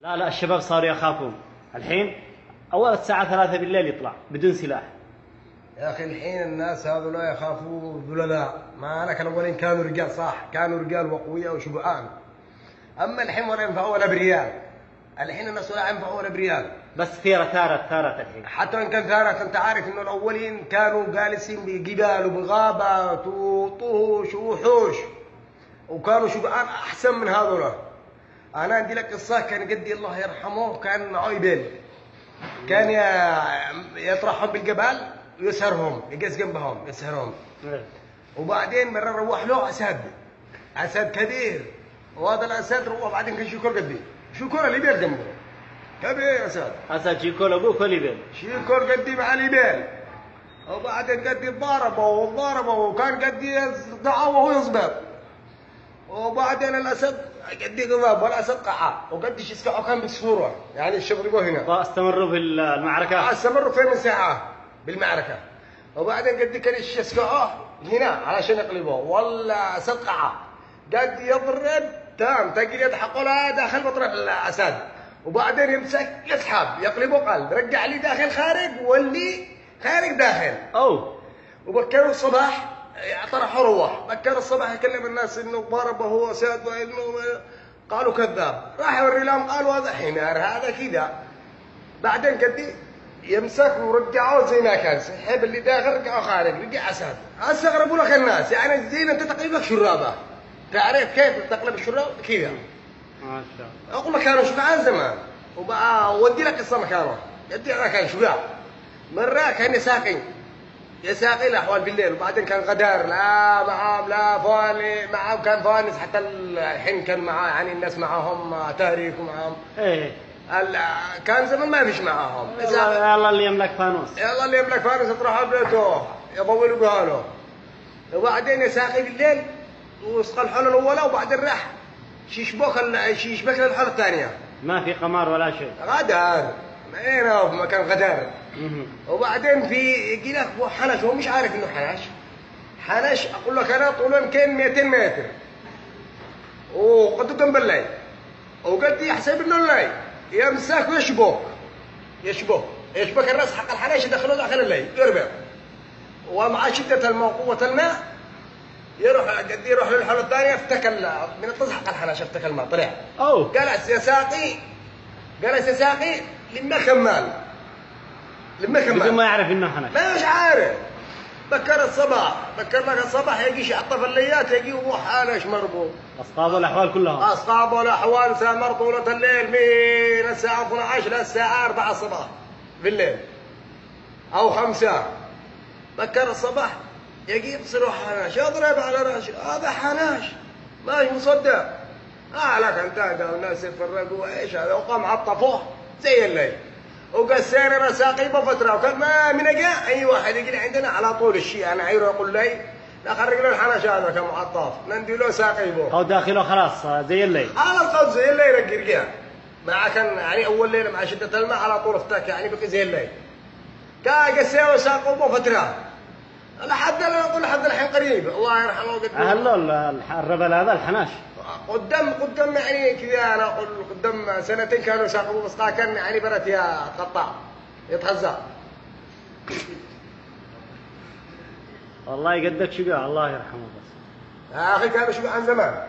لا لا، الشباب صاروا يخافون الحين. أول الساعة 3 بالليل يطلع بدون سلاح. يا أخي الحين الناس هذول لا يخافون ولا لا. ما لك الأولين كانوا رجال، صح، كانوا رجال وقوياء وشجعان. أما الحين ولا ينفعوا ولا بريال. الحين الناس ولا ينفعوا ولا بريال. بس ثارت الحين. حتى وإن كان ثارت، أنت عارف إنه الأولين كانوا جالسين بجبال وبغابات وطوش ووحوش، وكانوا شجعان أحسن من هذول. أنا عندي لك قصة، كان جدي الله يرحمه كان معه إبل، كان يطرحهم بالجبال ويسهرهم، يجلس جنبهم يسهرهم. وبعدين مرة روح له أسد كبير، وهذا الأسد روح بعدين كان شيكول قدي، شيكول الإبل جنبه كبير أسد شيكول أبوك والإبل، شيكول قدي مع الإبل. وبعدين قدي ضاربه وكان قدي يصدعه وهو يصبر. وبعدين الأسد قدي غضب والأسد قعه، وقديش يسقعه كان بسفوره، يعني الشغل يقول هنا. استمروا في المعركة. استمروا في من ساعة بالمعركة. وبعدين قدي كان يسقعه هنا علشان يقلبه، ولا أسد قعه قد يضرب تام تجري يضحك لا داخل مطرح الأسد، وبعدين يمسك يسحب يقلبه قلب، رجع لي داخل خارج واللي خارج داخل. وبكروا الصباح طرحوا روح، بكر الصباح يكلم الناس انه ضربه هو اسد، وانه قالوا كذاب. راح يوري لهم قالوا هذا حمار، هذا كذا. بعدين قدي يمسك ورجعوه زي ما كان، سحب اللي داخل رجعوه خارج، رجع اسد. استغربوا لك الناس، يعني زي انت تقلب لك شرابه، تعرف كيف تقلب الشراب كذا. ما شاء الله. اقول لك كانوا شجعان زمان. وبقى ودي لك قصه مكانه، قدي انا كان شجاع. مره كان يساقي الأحوال بالليل، وبعدين كان غدار، لا معاه لا فاني معاه، كان فانس حتى الحين كان معاه، يعني الناس معاهم تهريك ومعاهم. كان زمان ما فيش معاهم. يلا اللي يملك فانوس، يلا اللي يملك فانوس تروح بيته يطولوا بهاله. وبعدين يساقي بالليل وسقى الحول الأولى، وبعدين راح شيشبك للحول الثانية. ما في قمار ولا شيء، غدار هنا في مكان غدار. وبعدين يجي لك حنش، هو مش عارف انه حنش. اقول لك انا طوله يمكن 200 متر، وقد جنب الليل، وقد يحسب انه الليل يمسك يشبك الراس حق الحنش، يدخله داخل الليل يربط، ومع شده الماء وقوه الماء يروح للحول الثانيه، افتكل من الطز حق الحنش، افتكل الماء طلع. جلس يساقي لما كمل بدون ما يعرف انه حنش. ما مش عارف. بكر لك الصباح يجي شعطه فليات، يجي وهو حانش مربوط. اصحاب الاحوال كلها، اصحاب الاحوال سامر طولة الليل من الساعة 12 للساعة 4 الصباح بالليل او 5. بكر الصباح يجي يبصروا حناش، يضرب على راسه، هذا حناش ماش مصدق. لك انت قال الناس يفرقوا ايش هذا، وقام عطفوه زي الليل، وقسينا رساقيبه فتره، وكان ما من جاء اي واحد يجي عندنا على طول الشيء، انا عيره يقول لي لا خرج له الحنش هذا كمعطف، ندي له ساقيبه او داخله خلاص زي الليل، على القصد زي الليل رجع مع كان يعني اول ليله مع شده الماء على طول افتك، يعني بقي زي الليل. كان قسينا رساقيبه فتره لحد الحين قريب الله يرحمه. الربل هذا الحناش قدام يعني كذا، انا اقول قدام سنتين كانوا يساقوا، بس كان يعني برت يا قطاع يتغذى. والله يقدك شجاع الله يرحمه. بس يا اخي كانوا شجعان زمان.